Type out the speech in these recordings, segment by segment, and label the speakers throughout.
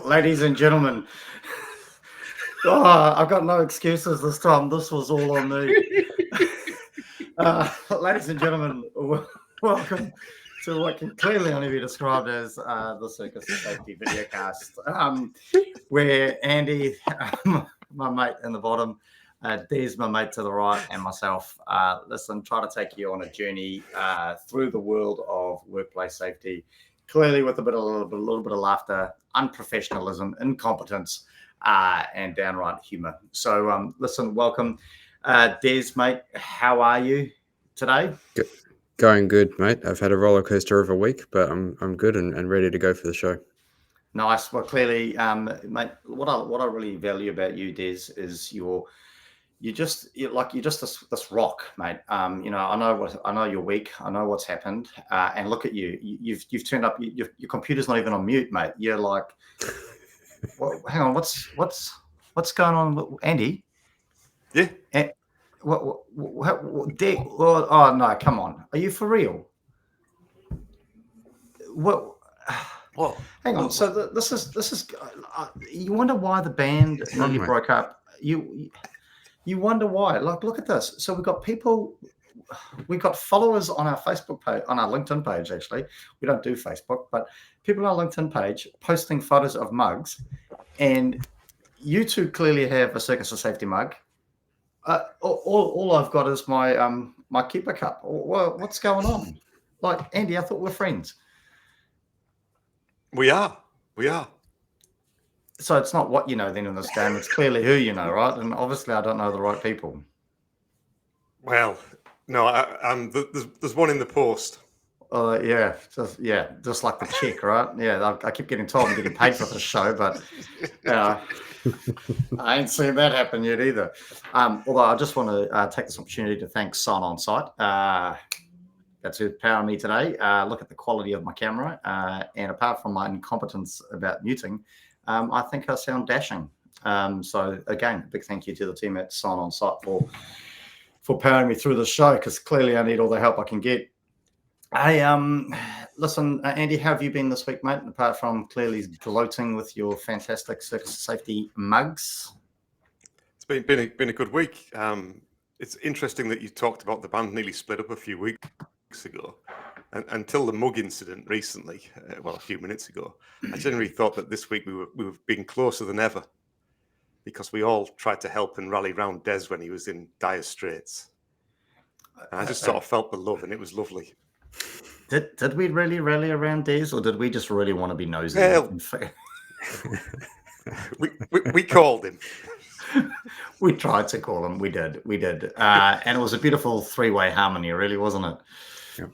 Speaker 1: Ladies and gentlemen, I've got no excuses this time. This was all on me. Ladies and gentlemen, welcome to what can clearly only be described as the Circus of Safety Videocast, where Andy, my mate in the bottom, Des, my mate to the right, and myself, try to take you on a journey through the world of workplace safety, clearly with a little bit of laughter, unprofessionalism, incompetence, and downright humour. So, welcome. Des, mate, how are you today?
Speaker 2: Going good, mate. I've had a roller coaster of a week, but I'm good and ready to go for the show.
Speaker 1: Nice. Well, clearly, mate, what I really value about you, Des, is you're just this rock, mate. I know you're weak. I know what's happened, and look at you. You've turned up. Your computer's not even on mute, mate. You're like, hang on. What's going on, Andy?
Speaker 3: Yeah.
Speaker 1: Oh no! Come on. Are you for real? What? Hang on. So this is. You wonder why the band nearly broke up. You wonder why. Like, look at this. So we've got followers on our Facebook page, on our LinkedIn page. Actually, we don't do Facebook, but people on our LinkedIn page posting photos of mugs, and you two clearly have a Circus of Safety mug. All I've got is my my keeper cup. What's going on? Like, Andy, I thought we're friends.
Speaker 3: We are.
Speaker 1: So it's not what you know then in this game. It's clearly who you know, right? And obviously, I don't know the right people.
Speaker 3: Well, no, there's one in the post.
Speaker 1: Just like the check, right? Yeah, I keep getting told I'm getting paid for this show, but I ain't seen that happen yet either. Although I just want to take this opportunity to thank Sign On Site. That's who's powering me today. Look at the quality of my camera, and apart from my incompetence about muting, I think I sound dashing. So again, a big thank you to the team at Sign On Site for powering me through the show, because clearly I need all the help I can get. Hey, listen, Andy, how have you been this week, mate? Apart from clearly gloating with your fantastic Circus of Safety mugs.
Speaker 3: It's been a good week. It's interesting that you talked about the band nearly split up a few weeks ago, and until the mug incident recently, a few minutes ago, I generally thought that this week we were being closer than ever, because we all tried to help and rally round Des when he was in dire straits. And I just sort of felt the love, and it was lovely.
Speaker 1: Did we really rally around Des, or did we just really want to be nosy?
Speaker 3: We called him.
Speaker 1: We tried to call him. We did. And it was a beautiful three-way harmony, really, wasn't it?
Speaker 2: Yeah.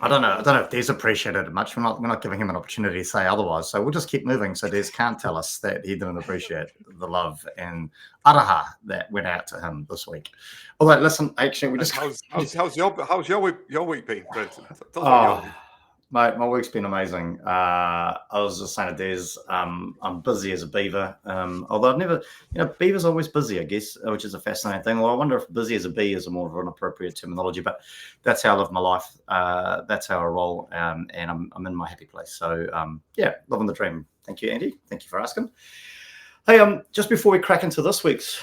Speaker 1: I don't know if Des appreciated it much. We're not giving him an opportunity to say otherwise. So we'll just keep moving. So Des can't tell us that he didn't appreciate the love and araha that went out to him this week. Although, listen, actually, we just
Speaker 3: how's your week been, Brenton?
Speaker 1: Mate, my week's been amazing. I was just saying to Des, I'm busy as a beaver. Although I've never, beaver's always busy, I guess, which is a fascinating thing. Well, I wonder if busy as a bee is a more of an appropriate terminology, but that's how I live my life. That's how I roll, and I'm in my happy place. So, living the dream. Thank you, Andy. Thank you for asking. Hey, just before we crack into this week's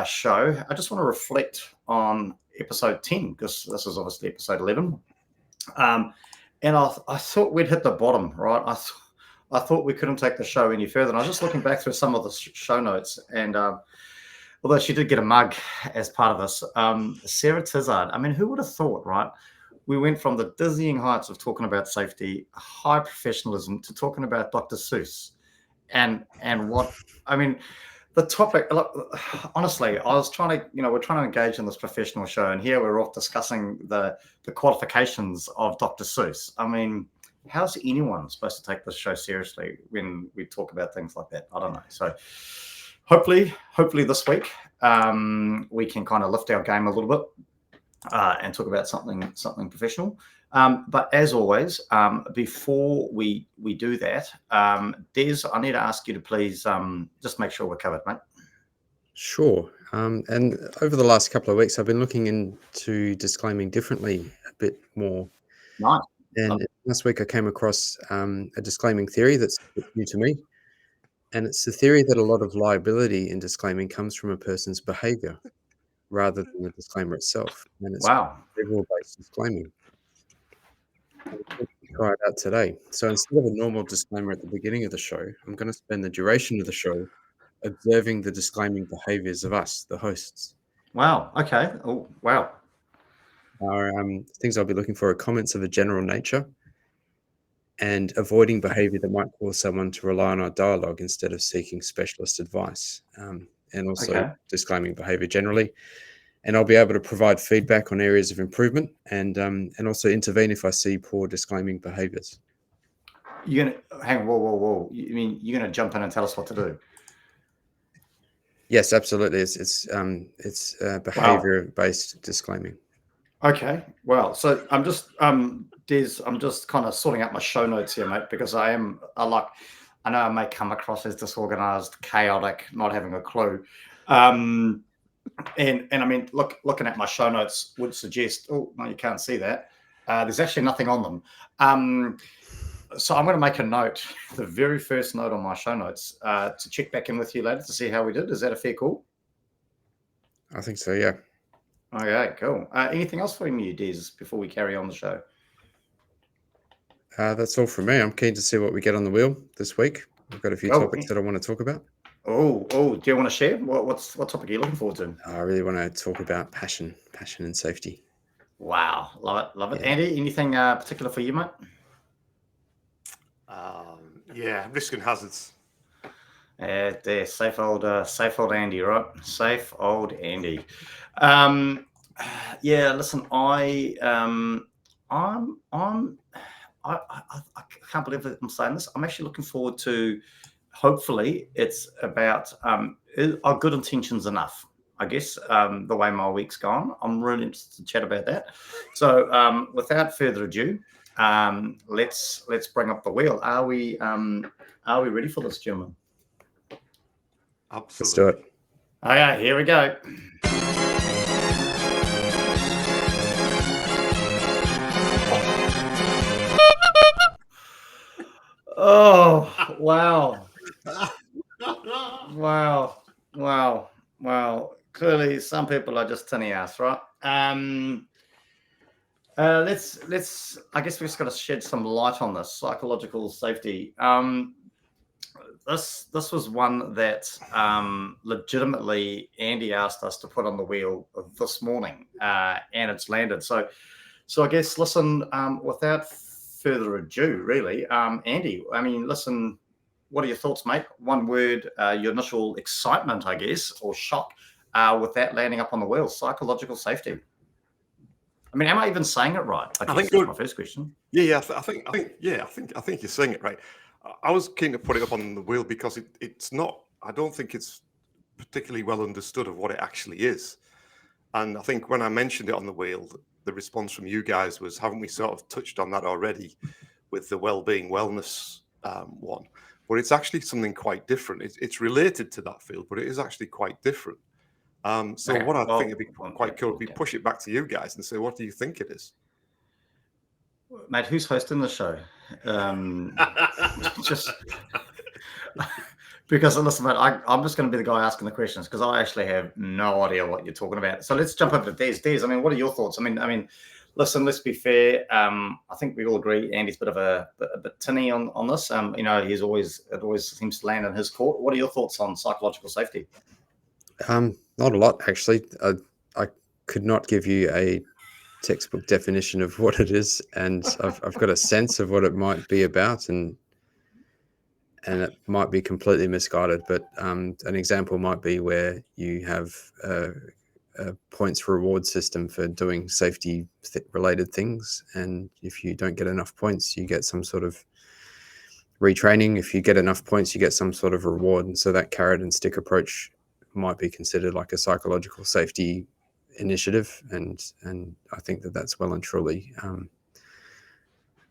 Speaker 1: show, I just want to reflect on episode 10, because this is obviously episode 11. And I thought we'd hit the bottom, right? I thought we couldn't take the show any further. And I was just looking back through some of the show notes, and although she did get a mug as part of this, Sarah Tizard, I mean, who would have thought, right? We went from the dizzying heights of talking about safety, high professionalism, to talking about Dr. Seuss. And what, I mean, the topic, look, honestly, I was trying to, we're trying to engage in this professional show, and here we're off discussing the qualifications of Dr. Seuss. I mean, how's anyone supposed to take this show seriously when we talk about things like that? I don't know. So hopefully this week we can kind of lift our game a little bit and talk about something professional. But as always, before we do that, Des, I need to ask you to please just make sure we're covered, mate.
Speaker 2: Sure. And over the last couple of weeks, I've been looking into disclaiming differently a bit more.
Speaker 1: Nice.
Speaker 2: And last week I came across a disclaiming theory that's new to me. And it's the theory that a lot of liability in disclaiming comes from a person's behavior rather than the disclaimer itself. And it's
Speaker 1: Wow.
Speaker 2: behavioral-based disclaiming. I'm going to try it out today. So instead of a normal disclaimer at the beginning of the show, I'm going to spend the duration of the show observing the disclaiming behaviors of us, the hosts.
Speaker 1: Wow. Okay. Oh, wow.
Speaker 2: Our things I'll be looking for are comments of a general nature and avoiding behavior that might cause someone to rely on our dialogue instead of seeking specialist advice, and also
Speaker 1: Okay.
Speaker 2: disclaiming behavior generally. And I'll be able to provide feedback on areas of improvement and also intervene if I see poor disclaiming behaviors.
Speaker 1: You're gonna hang on, whoa. You mean you're gonna jump in and tell us what to do?
Speaker 2: Yes, absolutely. It's behavior-based disclaiming.
Speaker 1: Okay. Well, so I'm just Des, I'm just kind of sorting out my show notes here, mate, because I know I may come across as disorganized, chaotic, not having a clue. And I mean, looking at my show notes would suggest, oh no, you can't see that. There's actually nothing on them. So I'm going to make a note, the very first note on my show notes, to check back in with you later to see how we did. Is that a fair call?
Speaker 2: I think so, yeah.
Speaker 1: Okay, cool. Anything else from you, Des, before we carry on the show?
Speaker 2: That's all from me. I'm keen to see what we get on the wheel this week. I've got a few topics that I want to talk about.
Speaker 1: Oh, do you want to share? What topic are you looking forward to?
Speaker 2: I really want to talk about passion and safety.
Speaker 1: Wow, love it.
Speaker 2: Yeah.
Speaker 1: Andy, anything particular for you, mate?
Speaker 3: Yeah, risk and hazards.
Speaker 1: There, safe old Andy, right? Safe old Andy. Yeah, listen, I can't believe that I'm saying this. I'm actually looking forward to. Hopefully, it's about are good intentions enough? I guess the way my week's gone, I'm really interested to chat about that. So, without further ado, let's bring up the wheel. Are we ready for this, gentlemen?
Speaker 3: Absolutely.
Speaker 2: Let's do it.
Speaker 1: Okay, here we go. Oh, wow. Wow. Clearly, some people are just tinny ass, right? Let's. I guess we've just got to shed some light on this psychological safety. This was one that legitimately Andy asked us to put on the wheel this morning, and it's landed. So I guess listen. Without further ado, really, Andy. I mean, listen. What are your thoughts, mate? One word, your initial excitement, I guess, or shock, with that landing up on the wheel. Psychological safety. I mean, am I even saying it right? I think that's my first question.
Speaker 3: Yeah. I think you're saying it right. I was keen to put it up on the wheel because it's not. I don't think it's particularly well understood of what it actually is. And I think when I mentioned it on the wheel, the response from you guys was, "Haven't we sort of touched on that already with the well-being wellness one?" But it's actually something quite different. It's related to that field, but it is actually quite different. So
Speaker 1: Okay,
Speaker 3: what I
Speaker 1: well,
Speaker 3: think would be quite cool would be push it back to you guys and say, what do you think it is?
Speaker 1: Mate, who's hosting the show? Just because listen, mate, I'm just going to be the guy asking the questions because I actually have no idea what you're talking about. So let's jump over to Des. Des, I mean, what are your thoughts? I mean, listen, let's be fair. I think we all agree Andy's a bit of a bit tinny on this. You know, it always seems to land in his court. What are your thoughts on psychological safety?
Speaker 2: Not a lot, actually. I could not give you a textbook definition of what it is, and I've got a sense of what it might be about, and it might be completely misguided. But an example might be where you have a points reward system for doing safety related things, and if you don't get enough points, you get some sort of retraining. If you get enough points, you get some sort of reward, and so that carrot and stick approach might be considered like a psychological safety initiative, and I think that's well and truly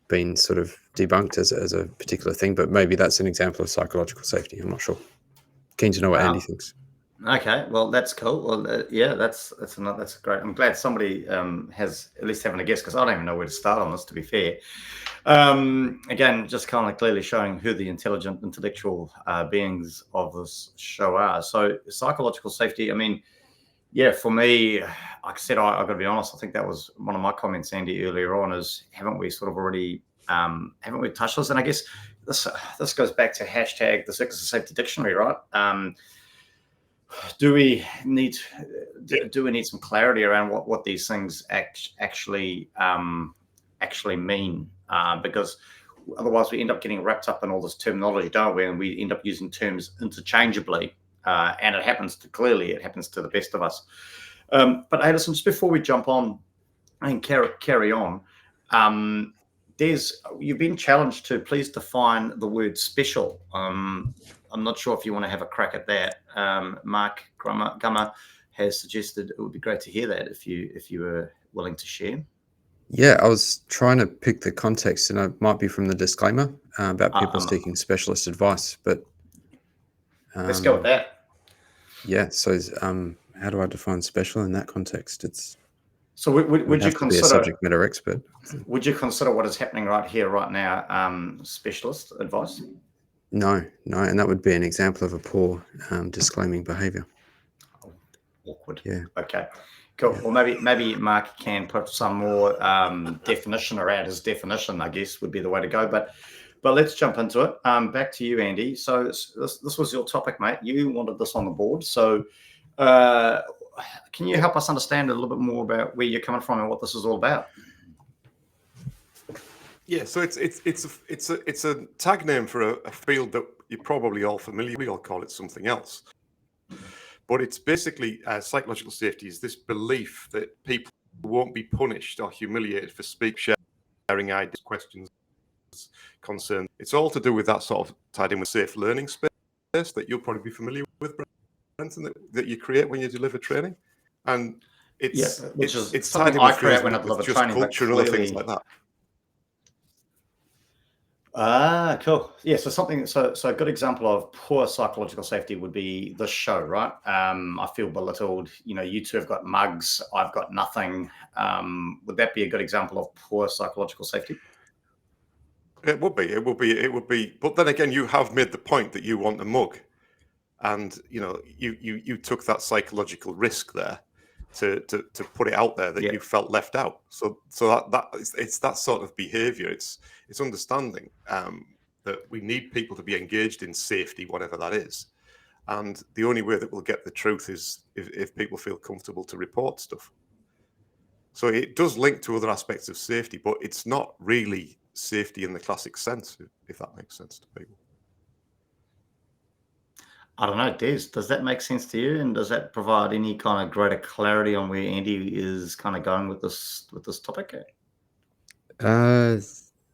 Speaker 2: been sort of debunked as a particular thing, but maybe that's an example of psychological safety. I'm not sure. Keen to know what Andy thinks.
Speaker 1: Okay, well that's cool. Well, yeah, that's great. I'm glad somebody has at least having a guess, because I don't even know where to start on this. To be fair, again, just kind of clearly showing who the intelligent, intellectual beings of this show are. So psychological safety. I mean, yeah, for me, like I said, I got to be honest. I think that was one of my comments, Andy, earlier on. Is haven't we sort of already haven't we touched this? And I guess this goes back to hashtag the Circus of Safety Dictionary, right? Do we need some clarity around what these things actually mean? Because otherwise we end up getting wrapped up in all this terminology, don't we? And we end up using terms interchangeably, and it happens to the best of us. But Addison, just before we jump on and carry on, you've been challenged to please define the word special. I'm not sure if you want to have a crack at that. Mark Gummer has suggested it would be great to hear that if you were willing to share.
Speaker 2: Yeah, I was trying to pick the context, and it might be from the disclaimer about people seeking specialist advice, but
Speaker 1: let's go with that.
Speaker 2: Yeah, so how do I define special in that context?
Speaker 1: So would you consider
Speaker 2: be a subject matter expert?
Speaker 1: Would you consider what is happening right here, right now, specialist advice?
Speaker 2: No, and that would be an example of a poor disclaiming behaviour.
Speaker 1: Awkward.
Speaker 2: Yeah.
Speaker 1: Okay. Cool. Yeah. Well, maybe Mark can put some more definition around his definition, I guess, would be the way to go. But let's jump into it. Back to you, Andy. So this was your topic, mate. You wanted this on the board. So can you help us understand a little bit more about where you're coming from and what this is all about?
Speaker 3: Yeah, so it's a tag name for a field that you're probably all familiar with. We all call it something else. But it's basically psychological safety is this belief that people won't be punished or humiliated for sharing ideas, questions, concerns. It's all to do with that sort of tied in with safe learning space that you'll probably be familiar with, Brenton, that you create when you deliver training. And it's tied in with
Speaker 1: create when I deliver
Speaker 3: just
Speaker 1: training,
Speaker 3: culture and other things like that.
Speaker 1: Cool. Yeah, so a good example of poor psychological safety would be this show, right? I feel belittled. You two have got mugs, I've got nothing. Would that be a good example of poor psychological safety?
Speaker 3: It would be. But then again, you have made the point that you want a mug, and you took that psychological risk there to put it out there that you felt left out. So it's that sort of behaviour. It's understanding that we need people to be engaged in safety, whatever that is, and the only way that we'll get the truth is if people feel comfortable to report stuff. So it does link to other aspects of safety, but it's not really safety in the classic sense, if that makes sense to people.
Speaker 1: I don't know, Des, does that make sense to you? And does that provide any kind of greater clarity on where Andy is kind of going with this topic?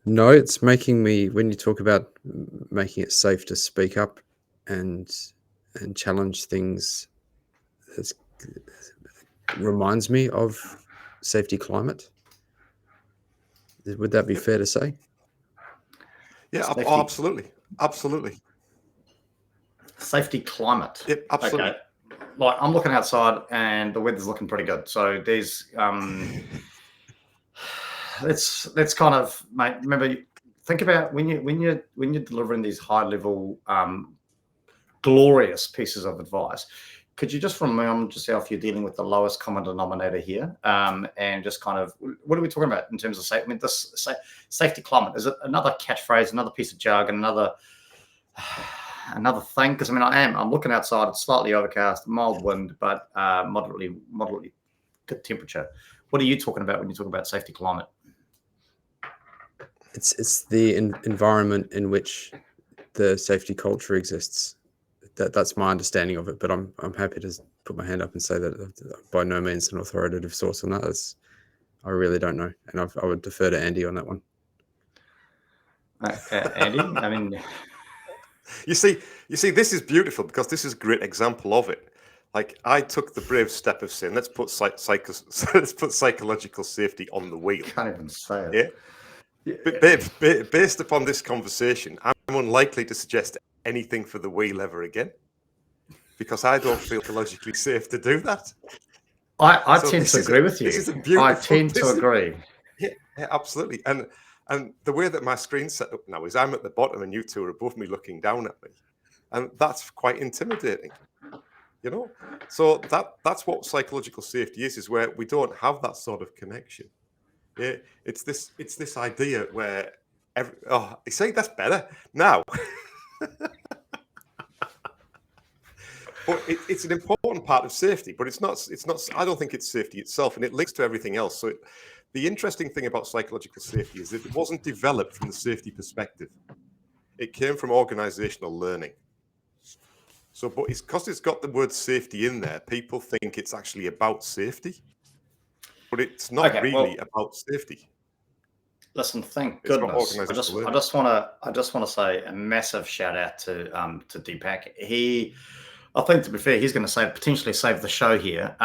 Speaker 2: No, it's making me, when you talk about making it safe to speak up and challenge things, it reminds me of safety climate. Would that be fair to say?
Speaker 3: Yeah, absolutely. Safety climate.
Speaker 1: Yep, absolutely. Okay. Like I'm looking outside and the weather's looking pretty good. So there's let's kind of, mate, remember, think about when you're delivering these high level glorious pieces of advice. Could you just remind yourself you're dealing with the lowest common denominator here, and just kind of, what are we talking about in terms of safety? I mean, this safety climate, is it another catchphrase, another piece of jargon, another thing? Because I mean, I'm looking outside. It's slightly overcast, mild wind, but moderately good temperature. What are you talking about when you talk about safety climate?
Speaker 2: It's the environment in which the safety culture exists. That's my understanding of it, but I'm happy to put my hand up and say that by no means an authoritative source on that. I really don't know, and I would defer to Andy on that one.
Speaker 1: Andy, I mean,
Speaker 3: you see, this is beautiful because this is a great example of it. Like I took the brave step of saying, let's put psychological safety on the wheel.
Speaker 1: Can't even say it.
Speaker 3: Yeah. Based upon this conversation, I'm unlikely to suggest anything for the wheel ever again. because I don't feel psychologically safe to do that.
Speaker 1: I
Speaker 3: So
Speaker 1: tend
Speaker 3: this
Speaker 1: to
Speaker 3: is
Speaker 1: agree with you.
Speaker 3: This is a beautiful.
Speaker 1: I tend to agree.
Speaker 3: Yeah, absolutely. And the way that my screen's set up now is I'm at the bottom and you two are above me looking down at me. And that's quite intimidating, you know? So that's what psychological safety is where we don't have that sort of connection. Yeah, it's this idea where you say that's better now. But it's an important part of safety, but it's not. I don't think it's safety itself, and it links to everything else. So the interesting thing about psychological safety is that it wasn't developed from the safety perspective. It came from organizational learning. So, but it's because it's got the word safety in there, people think it's actually about safety, but it's not really about safety.
Speaker 1: Listen, thank
Speaker 3: It's about
Speaker 1: goodness.
Speaker 3: organizational learning.
Speaker 1: I just want to say a massive shout out to Deepak. I think, to be fair, he's going to potentially save the show here.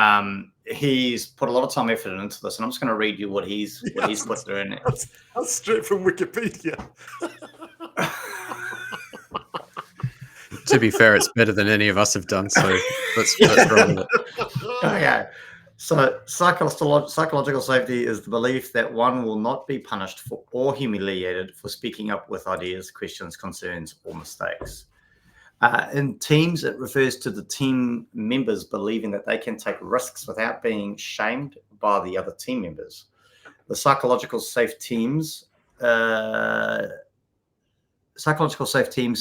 Speaker 1: He's put a lot of time, effort into this, and I'm just going to read you what he's put there in it.
Speaker 3: That's straight from Wikipedia.
Speaker 2: To be fair, it's better than any of us have done, so let's roll with it.
Speaker 1: Okay. So psychological safety is the belief that one will not be punished for or humiliated for speaking up with ideas, questions, concerns, or mistakes. In teams, it refers to the team members believing that they can take risks without being shamed by the other team members. The psychological safe teams,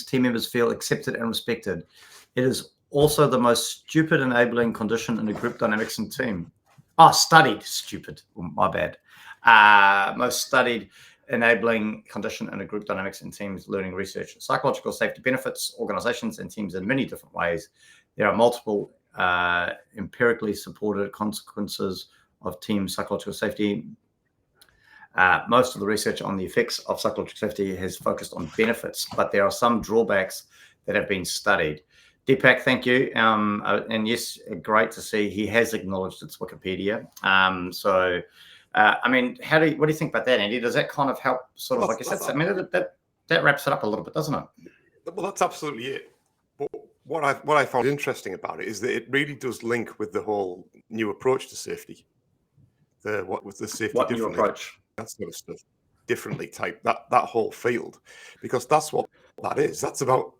Speaker 1: team members feel accepted and respected. It is also the most stupid enabling condition in a group dynamics and team. Studied, stupid, my bad. Most studied enabling condition in a group dynamics and teams learning research. Psychological safety benefits organizations and teams in many different ways. There are multiple empirically supported consequences of team psychological safety. Most of the research on the effects of psychological safety has focused on benefits, but there are some drawbacks that have been studied. Deepak, thank you. And yes, great to see he has acknowledged it's Wikipedia. I mean, what do you think about that, Andy? Does that kind of help sort of, that wraps it up a little bit, doesn't it?
Speaker 3: Well, that's absolutely it. But what I found interesting about it is that it really does link with the whole new approach to safety. What was the safety
Speaker 1: what new approach?
Speaker 3: That sort of stuff. Differently type, that whole field. Because that's what that is. That's about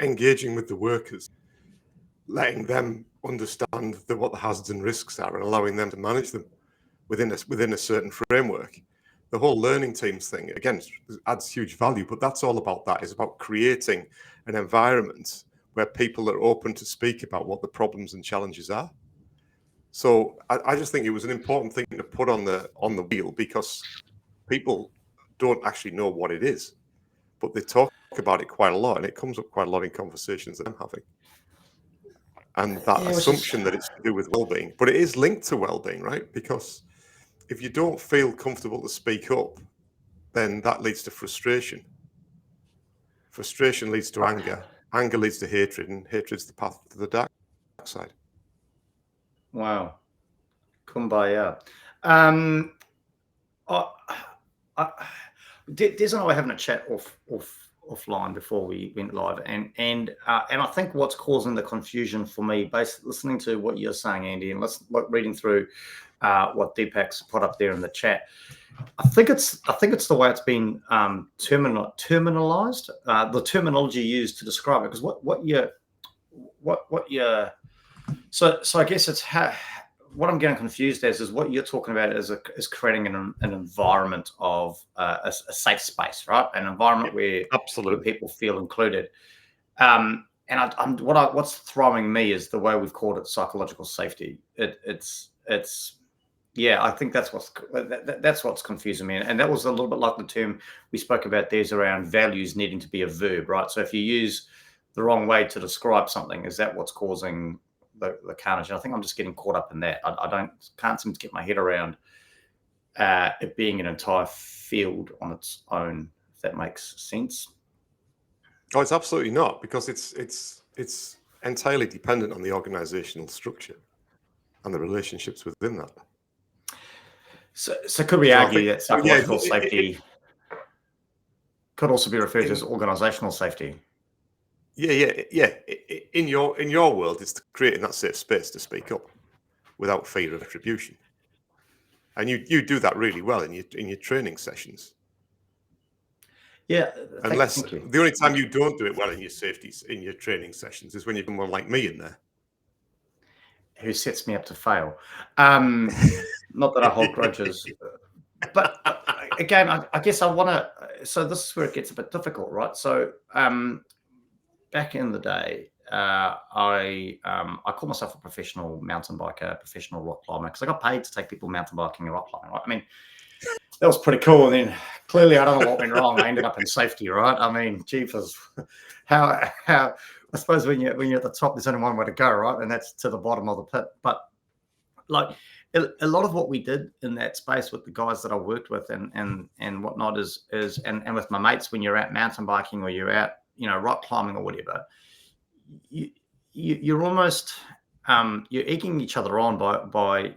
Speaker 3: engaging with the workers, letting them understand what the hazards and risks are and allowing them to manage them within a certain framework. The whole learning teams thing, again, adds huge value, but that's all about that. It's about creating an environment where people are open to speak about what the problems and challenges are. So I just think it was an important thing to put on the wheel, because people don't actually know what it is, but they talk about it quite a lot, and it comes up quite a lot in conversations that I'm having. And that assumption that it's to do with well-being, but it is linked to well-being, right? Because if you don't feel comfortable to speak up, then that leads to frustration. Frustration leads to anger. Anger leads to hatred, and hatred's the path to the dark side.
Speaker 1: Wow. Kumbaya. Des and I were having a chat offline before we went live, and I think what's causing the confusion for me, based listening to what you're saying, Andy, and reading through what Deepak's put up there in the chat, I think it's the way it's been terminalized, the terminology used to describe it. Because so I guess it's what I'm getting confused as is what you're talking about is creating an environment of a safe space, right? An environment where people feel included. And what's throwing me is the way we've called it psychological safety. I think that's what's confusing me. And that was a little bit like the term we spoke about. There's around values needing to be a verb, right? So if you use the wrong way to describe something, is that what's causing the carnage? And I think I'm just getting caught up in that. I can't seem to get my head around it being an entire field on its own, if that makes sense.
Speaker 3: Oh, it's absolutely not, because it's entirely dependent on the organizational structure and the relationships within that.
Speaker 1: So could we argue that psychological safety could also be referred to as organizational safety?
Speaker 3: Yeah. In your world, it's creating that safe space to speak up without fear of retribution, and you do that really well in your training sessions.
Speaker 1: Yeah,
Speaker 3: Unless
Speaker 1: thank you.
Speaker 3: the only time you don't do it well in your training sessions is when you've got someone like me in there.
Speaker 1: Who sets me up to fail. Not that I hold grudges, but again, I guess I want to. So this is where it gets a bit difficult, right? So back in the day, I call myself a professional mountain biker, professional rock climber, because I got paid to take people mountain biking and rock climbing. Right? I mean, that was pretty cool. And then clearly, I don't know what went wrong. I ended up in safety, right? I mean, jeepers, how I suppose when you're at the top, there's only one way to go, right? And that's to the bottom of the pit. But like a lot of what we did in that space with the guys that I worked with and whatnot is and with my mates, when you're out mountain biking or you're out, rock climbing or whatever, you're almost you're egging each other on by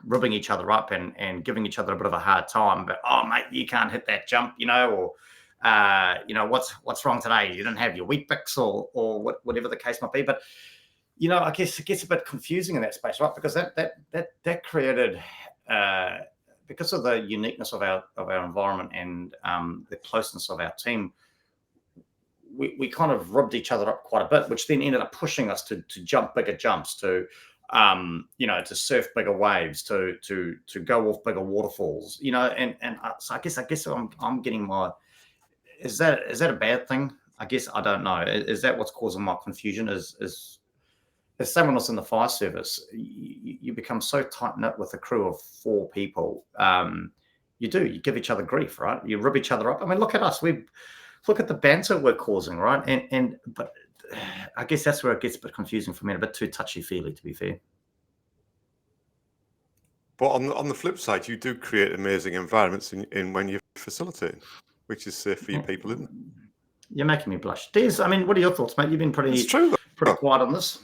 Speaker 1: ribbing each other up and giving each other a bit of a hard time. But oh mate, you can't hit that jump, or what's wrong today? You didn't have your wheat bix or whatever the case might be. But I guess it gets a bit confusing in that space, right? Because that created because of the uniqueness of our environment and the closeness of our team. We kind of rubbed each other up quite a bit, which then ended up pushing us to jump bigger jumps, to surf bigger waves, to go off bigger waterfalls, and so I guess I'm getting my. Is that a bad thing? I guess I don't know. Is that what's causing my confusion? Is as someone else in the fire service, you become so tight knit with a crew of 4 people. You give each other grief, right? You rib each other up. I mean, look at us. Look at the banter we're causing, right? But I guess that's where it gets a bit confusing for me, a bit too touchy-feely, to be fair.
Speaker 3: But on the flip side, you do create amazing environments in when you're facilitating, which is safe for your people, isn't it?
Speaker 1: You're making me blush. Des, I mean, what are your thoughts, mate? You've been pretty quiet on this.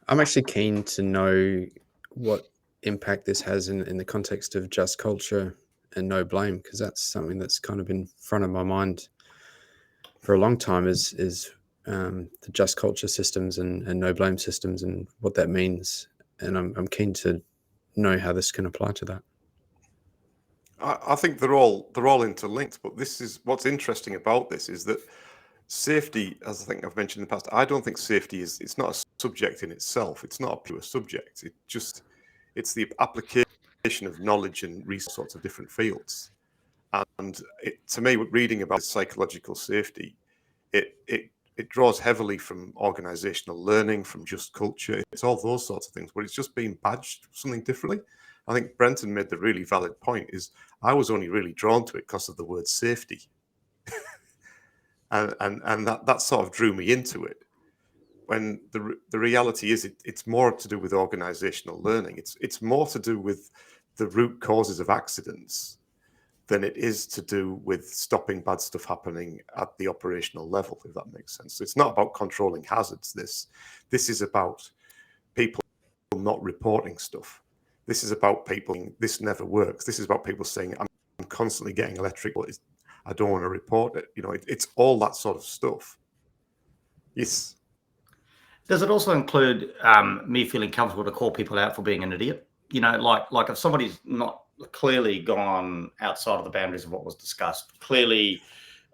Speaker 2: I'm actually keen to know what impact this has in the context of just culture and no blame, because that's something that's kind of been front of my mind for a long time, is the just culture systems and no blame systems and what that means. And I'm keen to know how this can apply to that.
Speaker 3: I think they're all interlinked, but this is what's interesting about this is that safety, as I think I've mentioned in the past, I don't think safety it's not a subject in itself. It's not a pure subject. It's the application of knowledge and resources of different fields. And to me, reading about psychological safety, it draws heavily from organizational learning, from just culture. It's all those sorts of things, but it's just being badged something differently. I think Brenton made the really valid point is I was only really drawn to it because of the word safety. and that sort of drew me into it. When the reality is it's more to do with organizational learning. It's more to do with the root causes of accidents than it is to do with stopping bad stuff happening at the operational level, if that makes sense. So it's not about controlling hazards. This is about people not reporting stuff. This is about people saying, this never works. This is about people saying, I'm constantly getting electric, but I don't want to report it. It's all that sort of stuff. Yes.
Speaker 1: Does it also include me feeling comfortable to call people out for being an idiot? Like if somebody's not clearly gone outside of the boundaries of what was discussed, clearly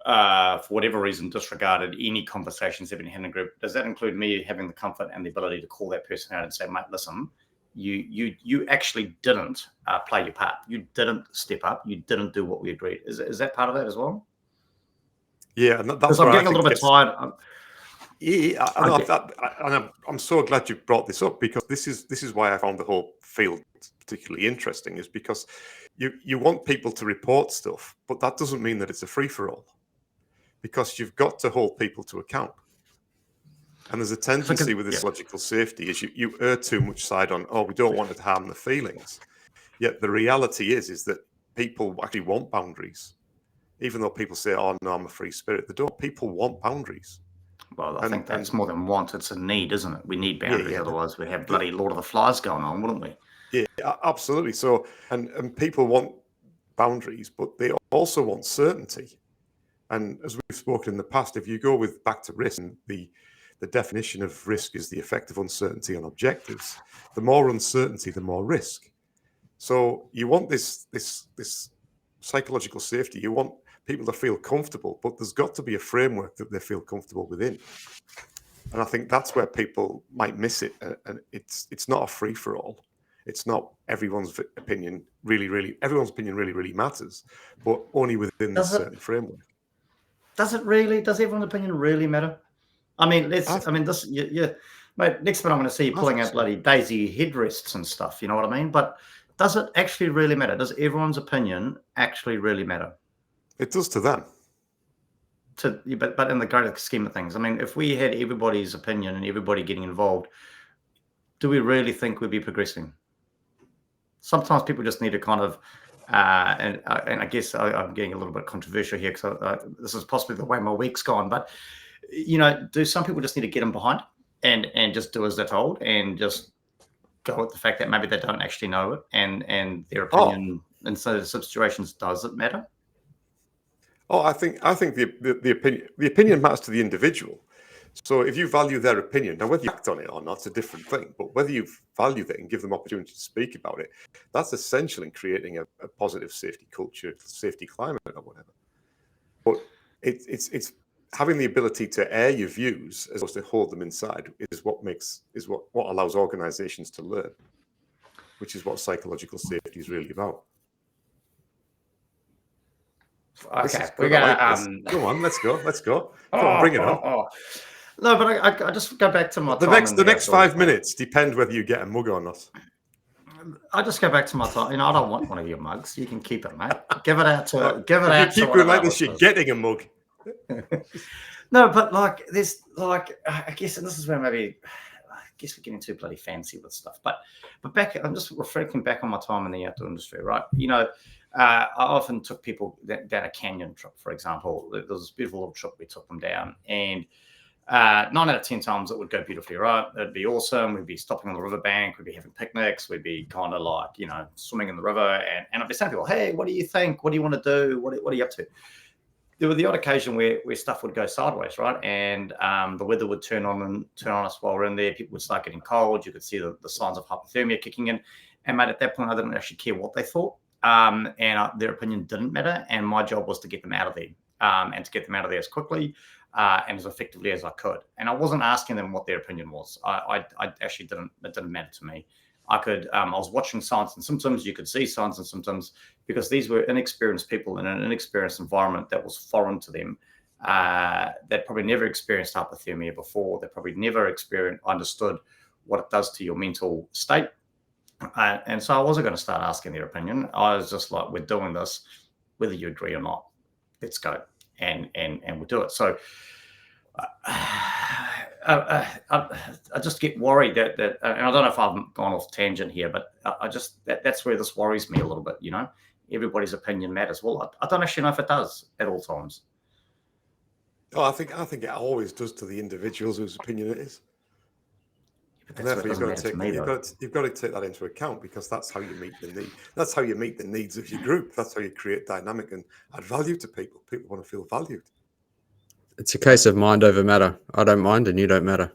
Speaker 1: for whatever reason disregarded any conversations that have been had in a group, does that include me having the comfort and the ability to call that person out and say, mate, listen, you actually didn't play your part. You didn't step up. You didn't do what we agreed. Is that part of that as well?
Speaker 3: Yeah,
Speaker 1: because I'm getting a little bit tired.
Speaker 3: Yeah, I'm so glad you brought this up, because this is why I found the whole field particularly interesting, is because you want people to report stuff, but that doesn't mean that it's a free-for-all, because you've got to hold people to account. And there's a tendency with this logical safety is you err too much side on, we don't want to harm the feelings. Yet the reality is that people actually want boundaries. Even though people say, oh no, I'm a free spirit, they don't. People want boundaries.
Speaker 1: Well, I think that's more than want. It's a need, isn't it? We need boundaries. Otherwise we'd have bloody Lord of the Flies going on, wouldn't we?
Speaker 3: Yeah, absolutely. So, and people want boundaries, but they also want certainty. And as we've spoken in the past, if you go back to risk, the definition of risk is the effect of uncertainty on objectives. The more uncertainty, the more risk. So you want this psychological safety. You want people to feel comfortable, but there's got to be a framework that they feel comfortable within. And I think that's where people might miss it. And it's not a free for all. It's not everyone's opinion everyone's opinion really matters, but only within this certain framework.
Speaker 1: Does it really? Does everyone's opinion really matter? I mean, mate, next time I'm going to see you pulling out bloody daisy headrests and stuff. You know what I mean? But does it actually really matter? Does everyone's opinion actually really matter?
Speaker 3: It does to them.
Speaker 1: But in the greater scheme of things, I mean, if we had everybody's opinion and everybody getting involved, do we really think we'd be progressing? Sometimes people just need to kind of, and I guess I'm getting a little bit controversial here because this is possibly the way my week's gone. But do some people just need to get them behind and just do as they're told and just go with the fact that maybe they don't actually know it and their opinion in certain situations doesn't matter?
Speaker 3: I think the opinion matters to the individual. So if you value their opinion, now whether you act on it or not, it's a different thing. But whether you value it and give them opportunity to speak about it, that's essential in creating a positive safety culture, safety climate, or whatever. But it's having the ability to air your views as opposed to hold them inside is what allows organizations to learn, which is what psychological safety is really about.
Speaker 1: Okay, we're gonna
Speaker 3: go on. Let's go. Come on, bring it on.
Speaker 1: No, but I just go back to my
Speaker 3: the next 5 minutes depend whether you get a mug or not.
Speaker 1: I just go back to my time. I don't want one of your mugs. You can keep it, mate. Give it out to. Give it
Speaker 3: if
Speaker 1: out.
Speaker 3: You keep going like this, you're getting a mug.
Speaker 1: No, but I guess, and this is where maybe I guess we're getting too bloody fancy with stuff. But back, I'm just reflecting back on my time in the outdoor industry, right? I often took people down a canyon trip, for example. There was this beautiful little trip we took them down, and 9 out of 10 times it would go beautifully, right? It'd be awesome. We'd be stopping on the riverbank. We'd be having picnics. We'd be kind of like, swimming in the river. And I'd be saying to people, hey, what do you think? What do you want to do? What are you up to? There were the odd occasion where stuff would go sideways, right? And the weather would turn on us while we're in there. People would start getting cold. You could see the signs of hypothermia kicking in. And mate, at that point, I didn't actually care what they thought. And their opinion didn't matter. And my job was to get them out of there and to get them out of there as quickly and as effectively as I could. And I wasn't asking them what their opinion was. I actually it didn't matter to me. I was watching signs and symptoms. You could see signs and symptoms because these were inexperienced people in an inexperienced environment that was foreign to them. That probably never experienced hypothermia before. They probably never understood what it does to your mental state. And so I wasn't going to start asking their opinion. I was just like, we're doing this, whether you agree or not. Let's go, and we'll do it. So I just get worried that and I don't know if I've gone off tangent here, but I just that's where this worries me a little bit. Everybody's opinion matters. Well, I don't actually know if it does at all times.
Speaker 3: Oh, I think it always does to the individuals whose opinion it is. And therefore, you've got to take that into account because that's how you meet the need. That's how you meet the needs of your group. That's how you create dynamic and add value to people. People want to feel valued.
Speaker 2: It's a case of mind over matter. I don't mind, and you don't matter.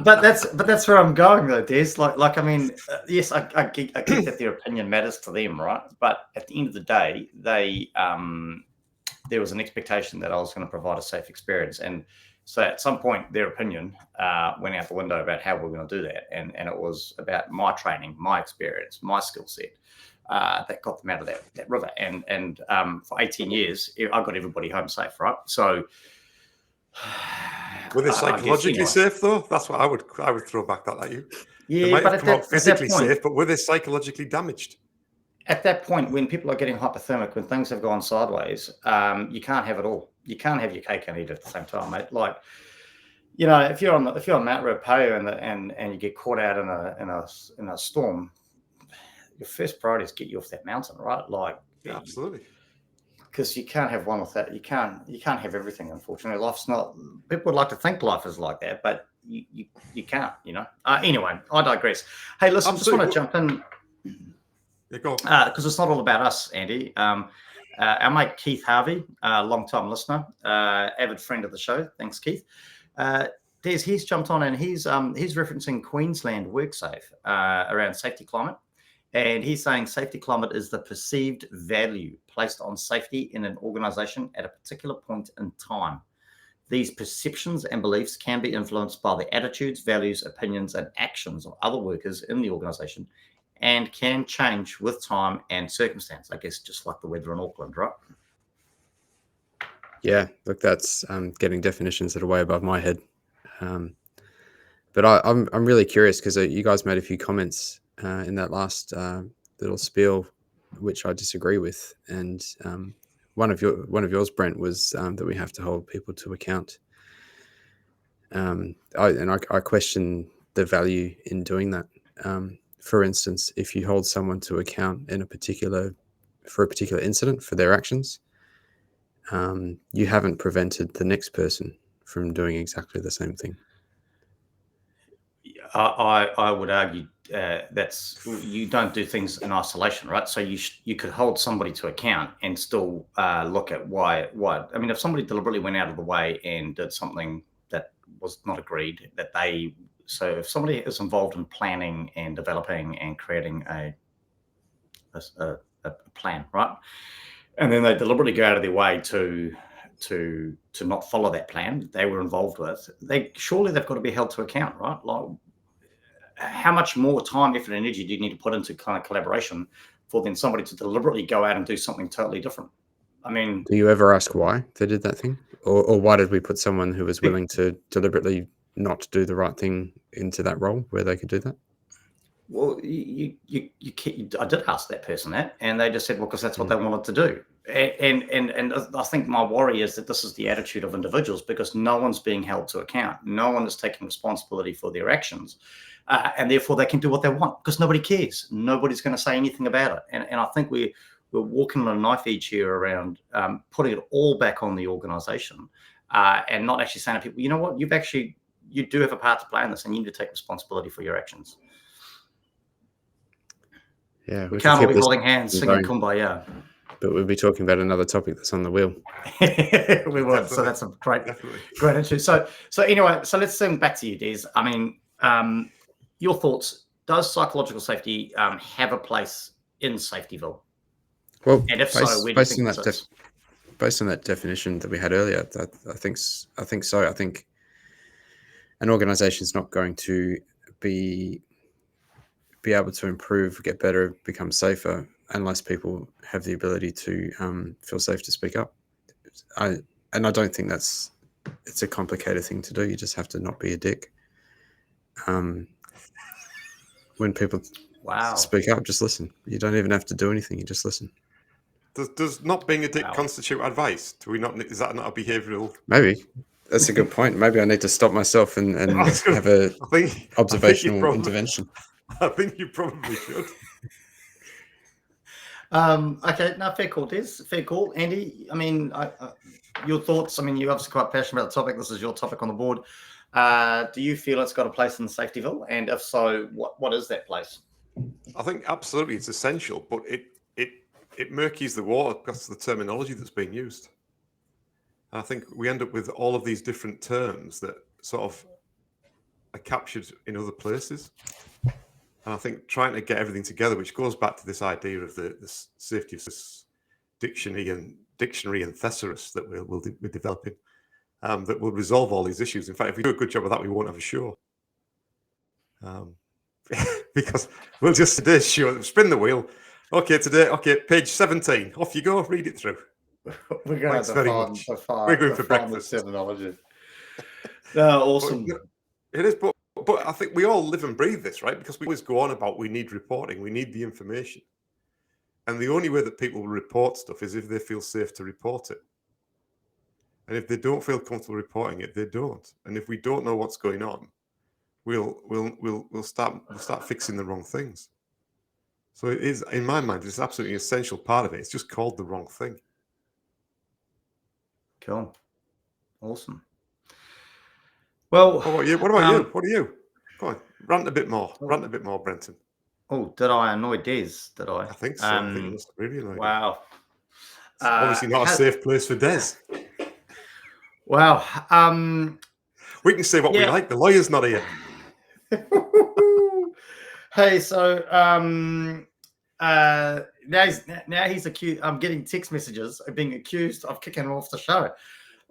Speaker 1: But that's where I'm going though, Des. Like I mean, yes, I get that their opinion matters to them, right? But at the end of the day, there was an expectation that I was going to provide a safe experience, and so at some point, their opinion went out the window about how we're going to do that. And it was about my training, my experience, my skill set that got them out of that river. And for 18 years, I got everybody home safe, right? So
Speaker 3: were they psychologically safe, though? That's what I would throw back that at you.
Speaker 1: Yeah,
Speaker 3: they might have come out physically safe, but were they psychologically damaged?
Speaker 1: At that point, when people are getting hypothermic, when things have gone sideways, you can't have it all. You can't have your cake and eat it at the same time, mate. Like, if you're on Mount Ruapehu and you get caught out in a storm, your first priority is get you off that mountain, right? Like,
Speaker 3: yeah, absolutely.
Speaker 1: Because you can't have one without you can't have everything. Unfortunately, life's not. People would like to think life is like that, but you can't. Anyway, I digress. Hey, listen, I just want to jump in.
Speaker 3: Yeah, go.
Speaker 1: Because it's not all about us, Andy. Our mate Keith Harvey, long-time listener, avid friend of the show. Thanks, Keith. Des, he's jumped on and he's referencing Queensland WorkSafe around safety climate. And he's saying safety climate is the perceived value placed on safety in an organisation at a particular point in time. These perceptions and beliefs can be influenced by the attitudes, values, opinions, and actions of other workers in the organisation and can change with time and circumstance. I guess just like the weather in Auckland, right?
Speaker 2: Yeah, look, that's getting definitions that are way above my head. But I'm really curious because you guys made a few comments in that last little spiel, which I disagree with. And one of yours, Brent, was that we have to hold people to account. I question the value in doing that. For instance, if you hold someone to account for a particular incident for their actions, you haven't prevented the next person from doing exactly the same thing.
Speaker 1: I would argue that's you don't do things in isolation, right? So you could hold somebody to account and still look at why. I mean, if somebody deliberately went out of the way and did something that was not agreed, so if somebody is involved in planning and developing and creating a plan, right, and then they deliberately go out of their way to not follow that plan they were involved with, surely they've got to be held to account, right? Like, how much more time, effort, and energy do you need to put into kind of collaboration for then somebody to deliberately go out and do something totally different? I mean,
Speaker 2: do you ever ask why they did that thing, or why did we put someone who was willing to deliberately not do the right thing into that role where they could do that?
Speaker 1: Well, I did ask that person that, and they just said, well, because that's what they wanted to do. And I think my worry is that this is the attitude of individuals because no one's being held to account. No one is taking responsibility for their actions. And therefore they can do what they want because nobody cares. Nobody's going to say anything about it. And I think we're walking on a knife edge here around putting it all back on the organisation and not actually saying to people, you know what, you do have a part to play in this and you need to take responsibility for your actions.
Speaker 2: Yeah,
Speaker 1: we can't all be holding hands singing Kumbaya.
Speaker 2: But we'll be talking about another topic that's on the wheel.
Speaker 1: We would. So that's a great issue. So anyway, so let's sing back to you, Des. I mean, your thoughts. Does psychological safety have a place in Safetyville?
Speaker 2: Well,
Speaker 1: and if so, where do you think it is?
Speaker 2: Based on that definition that we had earlier, I think so. I think an organisation is not going to be able to improve, get better, become safer, unless people have the ability to feel safe to speak up. I don't think it's a complicated thing to do. You just have to not be a dick. When people speak up, just listen. You don't even have to do anything. You just listen.
Speaker 3: Does not being a dick constitute advice? Do we not? Is that not a behavioural?
Speaker 2: Maybe. That's a good point. Maybe I need to stop myself and have a observational intervention.
Speaker 3: I think you probably should.
Speaker 1: Okay, no, fair call, Des. Fair call. Andy, I mean, your thoughts, I mean, you're obviously quite passionate about the topic. This is your topic on the board. Do you feel it's got a place in Safetyville? And if so, what is that place?
Speaker 3: I think absolutely it's essential, but it murkies the water because of the terminology that's being used. And I think we end up with all of these different terms that sort of are captured in other places. And I think trying to get everything together, which goes back to this idea of the safety of dictionary and thesaurus that we're developing, that will resolve all these issues. In fact, if we do a good job of that, we won't have a show. Because we'll just today's show, spin the wheel. Okay, page 17. Off you go, read it through.
Speaker 1: We're going to
Speaker 3: we're going for breakfast.
Speaker 1: Terminology. No, awesome.
Speaker 3: It is, but I think we all live and breathe this, right? Because we always go on about we need reporting, we need the information. And the only way that people will report stuff is if they feel safe to report it. And if they don't feel comfortable reporting it, they don't. And if we don't know what's going on, we'll start fixing the wrong things. So it is, in my mind, it's absolutely an essential part of it. It's just called the wrong thing.
Speaker 1: Cool. Awesome. Well,
Speaker 3: what about you? What are you? Go on, rant a bit more. Rant a bit more, Brenton.
Speaker 1: Oh, did I annoy Des? Did I?
Speaker 3: I think so. I think you must really annoy.
Speaker 1: Wow.
Speaker 3: Obviously not a safe place for Des.
Speaker 1: Wow.
Speaker 3: We can say what we like. The lawyer's not here.
Speaker 1: Hey, so now he's accused. I'm getting text messages of being accused of kicking him off the show.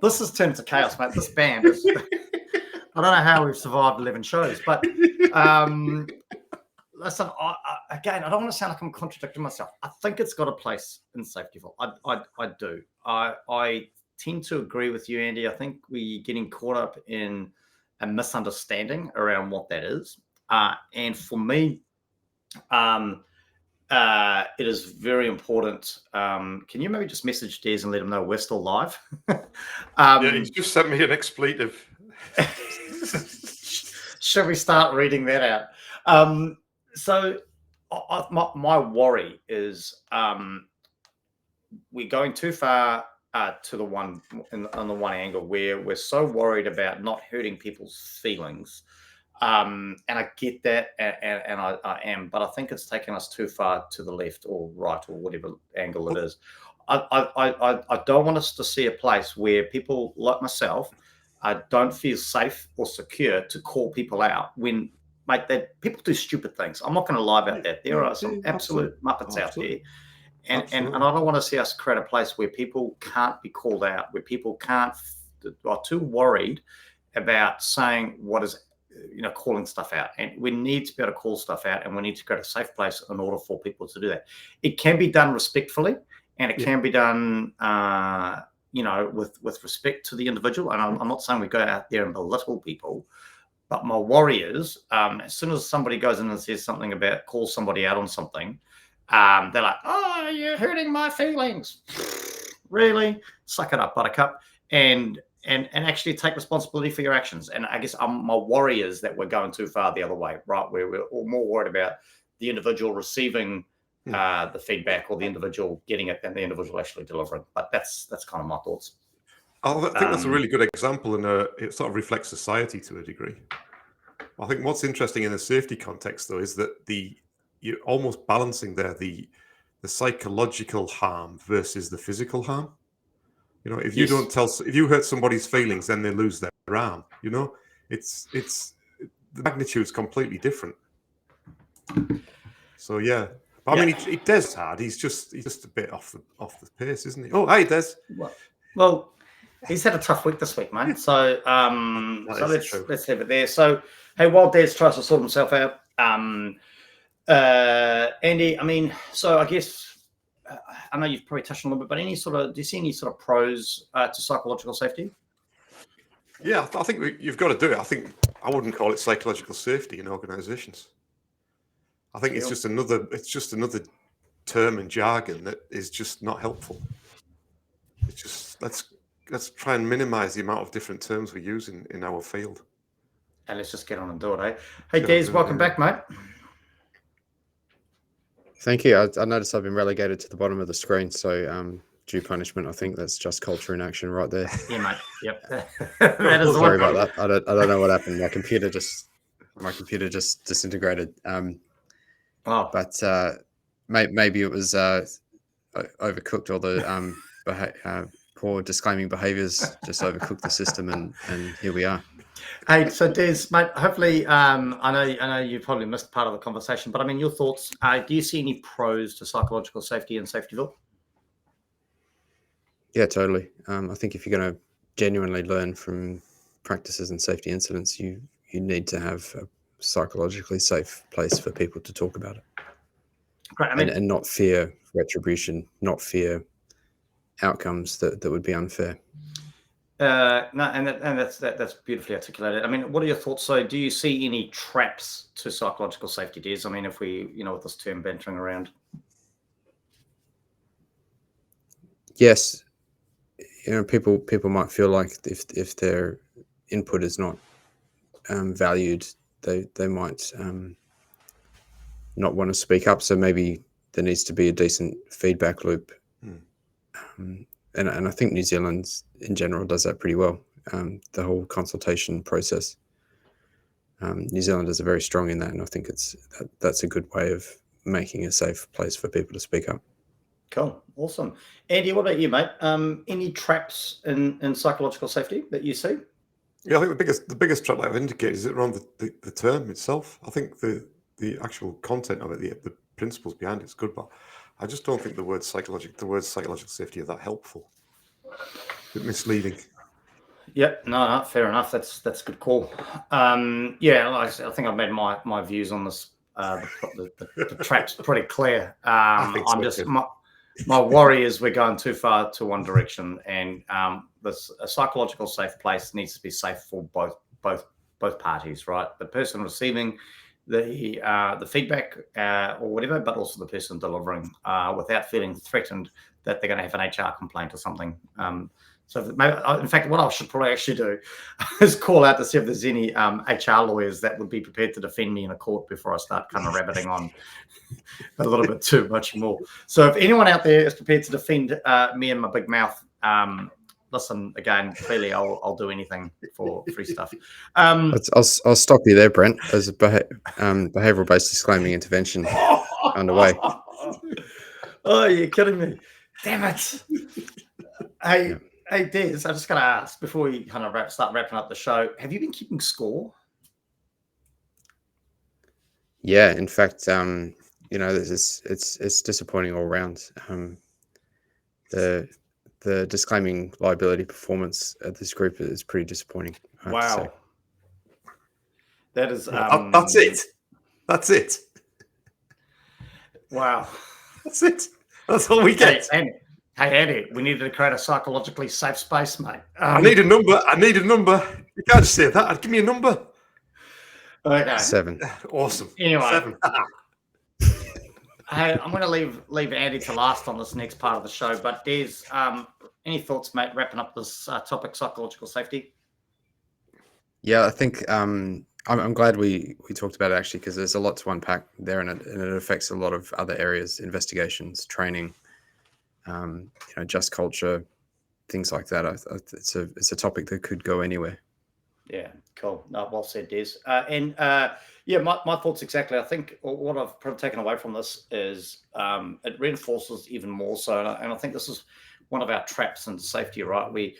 Speaker 1: This has turned to chaos, mate. This band is. I don't know how we've survived 11 shows, but listen. Again, I don't want to sound like I'm contradicting myself. I think it's got a place in safetyville. I do. I tend to agree with you, Andy. I think we're getting caught up in a misunderstanding around what that is. And for me, it is very important. Can you maybe just message Des and let him know we're still live?
Speaker 3: Yeah, he's just sent me an expletive.
Speaker 1: Should we start reading that out? So my worry is we're going too far to the one on the one angle where we're so worried about not hurting people's feelings. And I get that, and I am, but I think it's taken us too far to the left or right or whatever angle it is. I don't want us to see a place where people like myself don't feel safe or secure to call people out when, mate, that people do stupid things. I'm not going to lie about that. There are some absolute muppets out there. And I don't want to see us create a place where people can't be called out, where people are too worried about saying what is, calling stuff out. And we need to be able to call stuff out, and we need to create a safe place in order for people to do that. It can be done respectfully, and it can be done, with respect to the individual. And I'm not saying we go out there and belittle people, but my worry is, as soon as somebody goes in and says something about, calls somebody out on something, they're like, "Oh, you're hurting my feelings." Really? Suck it up, buttercup. And actually take responsibility for your actions. And I guess my worry is that we're going too far the other way, right? Where we're all more worried about the individual receiving the feedback, or the individual getting it and the individual actually delivering. But that's kind of my thoughts.
Speaker 3: I think that's a really good example, and it sort of reflects society to a degree. I think what's interesting in the safety context, though, is that you're almost balancing there the psychological harm versus the physical harm. If you if you hurt somebody's feelings, then they lose their arm. It's the magnitude's completely different. So yeah, but I mean, Des hard. He's just a bit off the pace, isn't he? Oh, hey, Des.
Speaker 1: Well, he's had a tough week this week, mate. So let's leave it there. So hey, while Des tries to sort himself out, Andy, I mean, so I guess. I know you've probably touched on a little bit, but do you see any sort of pros to psychological safety?
Speaker 3: Yeah, I think you've got to do it. I think I wouldn't call it psychological safety in organisations. I think it's just another term and jargon that is just not helpful. It's just let's try and minimise the amount of different terms we use in our field.
Speaker 1: And let's just get on and do it, eh? Hey, Des, welcome back, mate.
Speaker 2: Thank you. I noticed I've been relegated to the bottom of the screen, so due punishment. I think that's just culture in action right there.
Speaker 1: Yeah, mate. Yep.
Speaker 2: That is sorry about that. I don't know what happened. My computer just disintegrated. But maybe it was overcooked, or the poor disclaiming behaviours just overcooked the system, and here we are.
Speaker 1: Hey, so Des, mate, hopefully, I know you probably missed part of the conversation, but I mean, your thoughts, do you see any pros to psychological safety in Safetyville?
Speaker 2: Yeah, totally. I think if you're going to genuinely learn from practices and safety incidents, you need to have a psychologically safe place for people to talk about it. Great. And not fear retribution, not fear outcomes that would be unfair.
Speaker 1: That's beautifully articulated. I mean, what are your thoughts? So, do you see any traps to psychological safety, Des? I mean, if we, with this term bantering around.
Speaker 2: Yes, people might feel like if their input is not valued, they might not want to speak up. So maybe there needs to be a decent feedback loop. And I think New Zealand in general does that pretty well. The whole consultation process. New Zealanders are very strong in that, and I think that's a good way of making a safe place for people to speak up.
Speaker 1: Cool. Awesome. Andy, what about you, mate? Any traps in psychological safety that you see?
Speaker 3: Yeah, I think the biggest trap I've indicated is around the term itself. I think the actual content of it, the principles behind it is good, but I just don't think the words psychological safety are that helpful. A bit misleading.
Speaker 1: Yep. No, fair enough. That's a good call. Yeah, I think I've made my views on this. The trap's pretty clear. I'm just my worry is we're going too far to one direction, and a psychological safe place needs to be safe for both parties, right? The person receiving the feedback or whatever, but also the person delivering, without feeling threatened that they're going to have an HR complaint or something. So maybe, in fact, what I should probably actually do is call out to see if there's any HR lawyers that would be prepared to defend me in a court before I start kind of rabbiting on a little bit too much more. So if anyone out there is prepared to defend me and my big mouth, listen, again, clearly I'll do anything for free stuff.
Speaker 2: I'll stop you there, Brent. There's a behavioural-based disclaiming intervention underway.
Speaker 1: Oh, you're kidding me. Damn it. Hey, Des, I'm just going to ask before we kind of start wrapping up the show, have you been keeping score?
Speaker 2: Yeah, in fact, it's disappointing all around. The disclaiming liability performance at this group is pretty disappointing.
Speaker 1: Wow. That is
Speaker 3: that's it. That's it.
Speaker 1: Wow.
Speaker 3: That's it. That's all we get.
Speaker 1: Hey, Andy, we needed to create a psychologically safe space, mate.
Speaker 3: I need a number. You can't just say that. Give me a number.
Speaker 1: Okay.
Speaker 2: 7.
Speaker 3: Awesome.
Speaker 1: Anyway.
Speaker 3: 7.
Speaker 1: Hey, I'm going to leave Andy to last on this next part of the show. But Des, any thoughts, mate, wrapping up this topic, psychological safety?
Speaker 2: Yeah, I think I'm glad we talked about it, actually, because there's a lot to unpack there, and it affects a lot of other areas: investigations, training, just culture, things like that. It's a topic that could go anywhere.
Speaker 1: Yeah, cool. No, well said, Des. My thoughts exactly. I think what I've probably taken away from this is it reinforces even more so, and I think this is one of our traps into safety, right?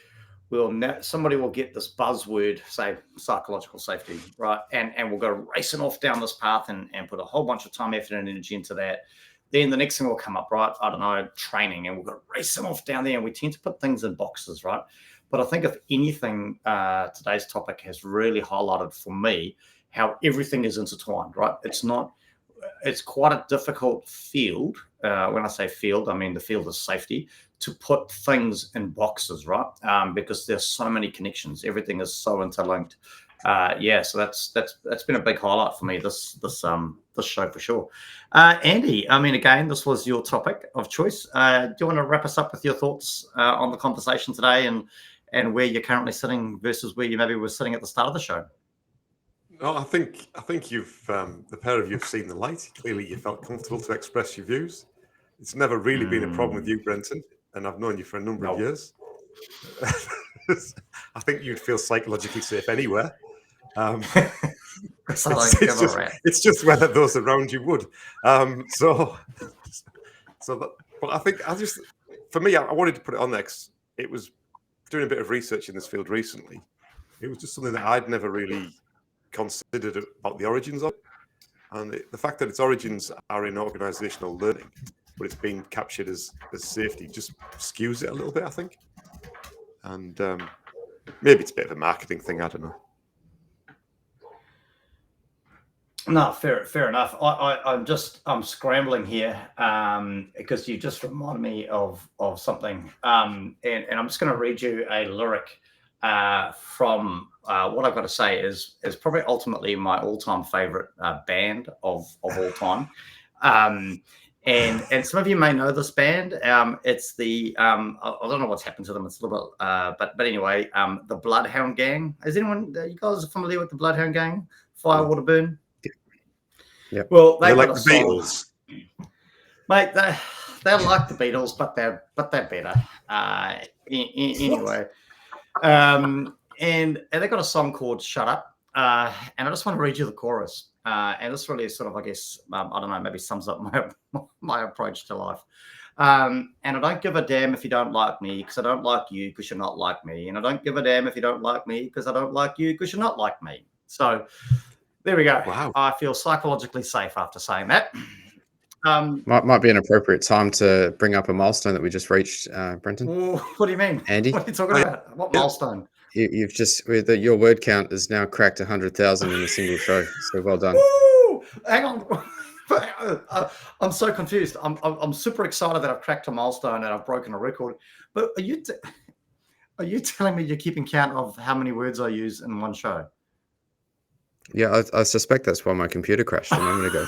Speaker 1: Somebody will get this buzzword, say psychological safety, right? And we'll go racing off down this path and put a whole bunch of time, effort, and energy into that. Then the next thing will come up, right? I don't know, training, and we'll go racing off down there, and we tend to put things in boxes, right? But I think if anything, today's topic has really highlighted for me how everything is intertwined, right? It's quite a difficult field. When I say field, I mean the field of safety, to put things in boxes, right? Because there's so many connections. Everything is so interlinked. So that's been a big highlight for me this show for sure. Andy, I mean, again, this was your topic of choice. Do you want to wrap us up with your thoughts on the conversation today and where you're currently sitting versus where you maybe were sitting at the start of the show?
Speaker 3: No, I think you've the pair of you have seen the light. Clearly, you felt comfortable to express your views. It's never really been a problem with you, Brenton, and I've known you for a number of years. I think you'd feel psychologically safe anywhere. It's just whether those around you would. But I think for me, I wanted to put it on there because it was doing a bit of research in this field recently. It was just something that I'd never really considered about the origins of it. And the fact that its origins are in organizational learning, but it's being captured as safety, just skews it a little bit, I think. And maybe it's a bit of a marketing thing, I don't know.
Speaker 1: No, fair enough. I'm scrambling here because you just reminded me of something, and I'm just going to read you a lyric from what I've got to say is probably ultimately my all-time favorite band of all time. And some of you may know this band. It's the I don't know what's happened to them. It's a little bit, but anyway, the Bloodhound Gang. Is anyone you guys familiar with the Bloodhound Gang? Fire, Water, Burn.
Speaker 2: Yeah.
Speaker 1: Well,
Speaker 3: they're like the Beatles,
Speaker 1: mate. They're like the Beatles, but they're better. Anyway, and they got a song called "Shut Up," and I just want to read you the chorus. And this really is sort of, I guess, I don't know, maybe sums up my approach to life. And I don't give a damn if you don't like me because I don't like you because you're not like me. And I don't give a damn if you don't like me because I don't like you because you're not like me. So there we go.
Speaker 3: Wow.
Speaker 1: I feel psychologically safe after saying that.
Speaker 2: Might be an appropriate time to bring up a milestone that we just reached, Brenton.
Speaker 1: What do you mean?
Speaker 2: Andy?
Speaker 1: What are you talking about? What milestone?
Speaker 2: You've just your word count has now cracked 100,000 in a single show. So well done.
Speaker 1: Woo! Hang on. I'm so confused. I'm super excited that I've cracked a milestone and I've broken a record. But are you telling me you're keeping count of how many words I use in one show?
Speaker 2: Yeah, I suspect that's why my computer crashed a moment ago.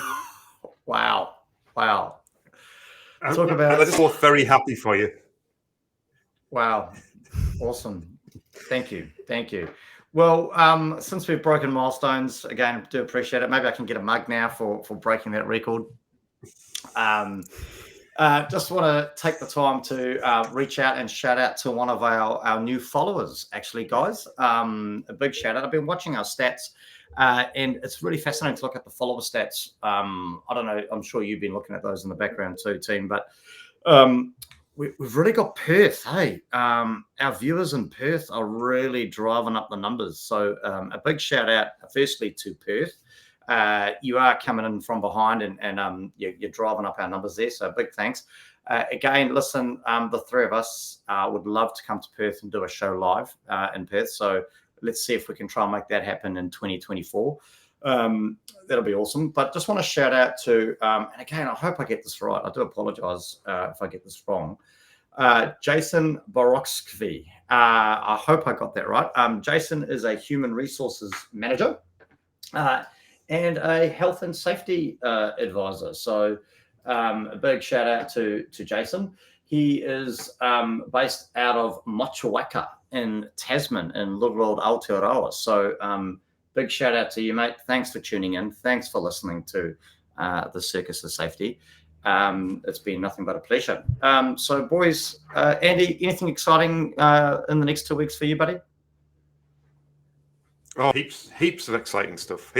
Speaker 1: Wow.
Speaker 3: And I just feel very happy for you.
Speaker 1: Wow. Awesome. Thank you. Well, since we've broken milestones, again, I do appreciate it. Maybe I can get a mug now for breaking that record. Just want to take the time to reach out and shout out to one of our new followers, actually, guys. A big shout out. I've been watching our stats, and it's really fascinating to look at the follower stats. I don't know. I'm sure you've been looking at those in the background too, team. But we've really got Perth. Hey, our viewers in Perth are really driving up the numbers. So a big shout out, firstly, to Perth. You are coming in from behind and you're driving up our numbers there. So big thanks. Again, listen, the three of us would love to come to Perth and do a show live in Perth. So let's see if we can try and make that happen in 2024. That'll be awesome. But just want to shout out to, and again, I hope I get this right. I do apologize if I get this wrong. Jason Borokskvi. I hope I got that right. Jason is a human resources manager and a health and safety advisor. So a big shout out to Jason. He is based out of Motueka in Tasman in little old Aotearoa. So big shout out to you, mate. Thanks for tuning in. Thanks for listening to the Circus of Safety. It's been nothing but a pleasure. So, boys, Andy, anything exciting in the next 2 weeks for you, buddy?
Speaker 3: Oh, heaps of exciting stuff.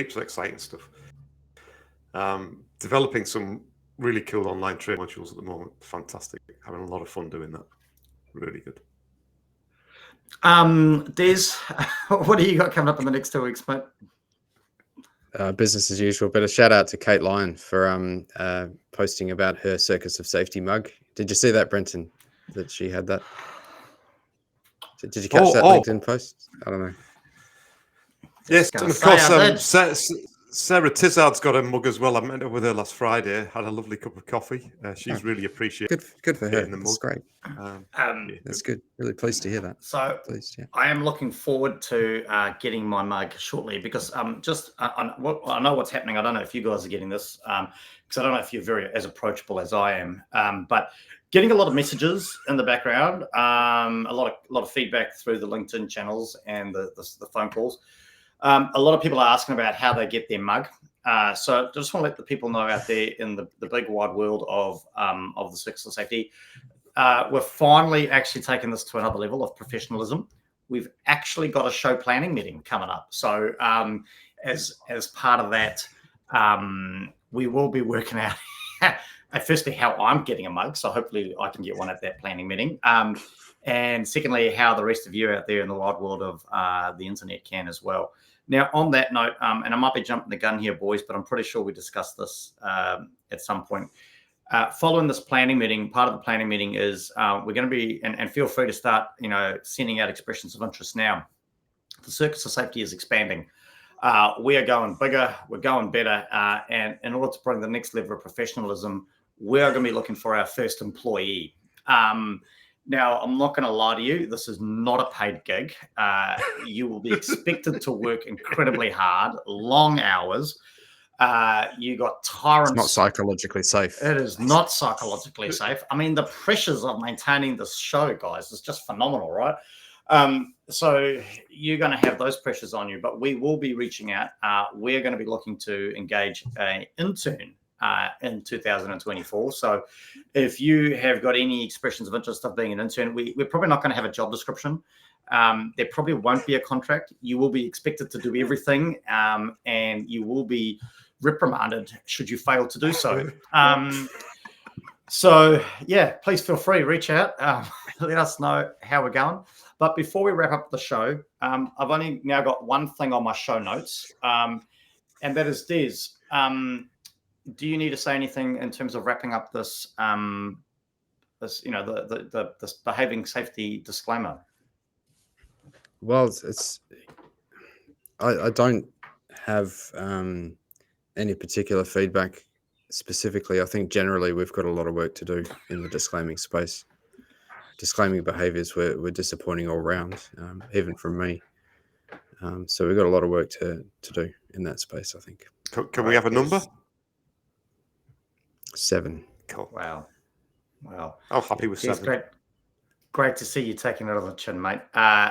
Speaker 3: Developing some really cool online training modules at the moment. Fantastic. Having a lot of fun doing that. Really good.
Speaker 1: Des, what do you got coming up in the next 2 weeks, mate?
Speaker 2: Business as usual, but a shout out to Kate Lyon for posting about her Circus of Safety mug. Did you see that, Brenton? That she had that? Did you catch that LinkedIn post? I don't know.
Speaker 3: Yes, and of course, Sarah Tizard's got a mug as well. I met up with her last Friday. Had a lovely cup of coffee. She's really appreciated. Good for her. That's great. That's good. Really pleased to hear that.
Speaker 1: So I am looking forward to getting my mug shortly because I know what's happening. I don't know if you guys are getting this because I don't know if you're very as approachable as I am. But getting a lot of messages in the background, a lot of feedback through the LinkedIn channels and the phone calls. A lot of people are asking about how they get their mug. So just want to let the people know out there in the big wide world of the Circus of Safety, we're finally actually taking this to another level of professionalism. We've actually got a show planning meeting coming up. So as part of that, we will be working out firstly how I'm getting a mug. So hopefully I can get one at that planning meeting. And secondly, how the rest of you out there in the wide world of the internet can as well. Now, on that note, and I might be jumping the gun here, boys, but I'm pretty sure we discussed this at some point. Following this planning meeting, part of the planning meeting is we're going to be, and feel free to start, sending out expressions of interest now. The Circus of Safety is expanding. We are going bigger, we're going better, and in order to bring the next level of professionalism, we are going to be looking for our first employee. Now, I'm not going to lie to you. This is not a paid gig. You will be expected to work incredibly hard, long hours. You got tyrants.
Speaker 2: It's not psychologically safe.
Speaker 1: It is not psychologically safe. I mean, the pressures of maintaining this show, guys, is just phenomenal, right? So you're going to have those pressures on you, but we will be reaching out. We're going to be looking to engage an intern in 2024. So if you have got any expressions of interest of being an intern, we're probably not going to have a job description. There probably won't be a contract. You will be expected to do everything, and you will be reprimanded should you fail to do so. So yeah, please feel free to reach out. Let us know how we're going. But before we wrap up the show, I've only now got one thing on my show notes, and that is Des. Do you need to say anything in terms of wrapping up this, this this behaving safety disclaimer?
Speaker 2: Well, I don't have any particular feedback specifically. I think generally we've got a lot of work to do in the disclaiming space. Disclaiming behaviours were disappointing all round, even from me. So we've got a lot of work to do in that space, I think.
Speaker 3: Can we have a number?
Speaker 2: 7.
Speaker 3: Cool.
Speaker 1: Wow.
Speaker 3: I'm happy with
Speaker 1: Des,
Speaker 3: 7.
Speaker 1: Great to see you taking it on the chin, mate.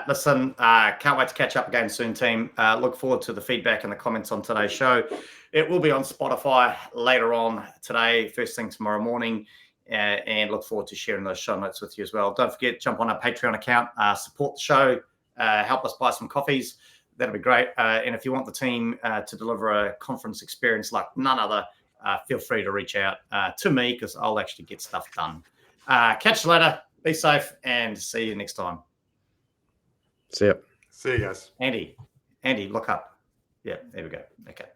Speaker 1: Listen, can't wait to catch up again soon, team. Look forward to the feedback and the comments on today's show. It will be on Spotify later on today, first thing tomorrow morning, and look forward to sharing those show notes with you as well. Don't forget, jump on our Patreon account, support the show, help us buy some coffees. That'll be great. And if you want the team to deliver a conference experience like none other, feel free to reach out to me because I'll actually get stuff done. Catch you later. Be safe and see you next time.
Speaker 2: See ya.
Speaker 3: See you guys.
Speaker 1: Andy, look up. Yeah, there we go. Okay.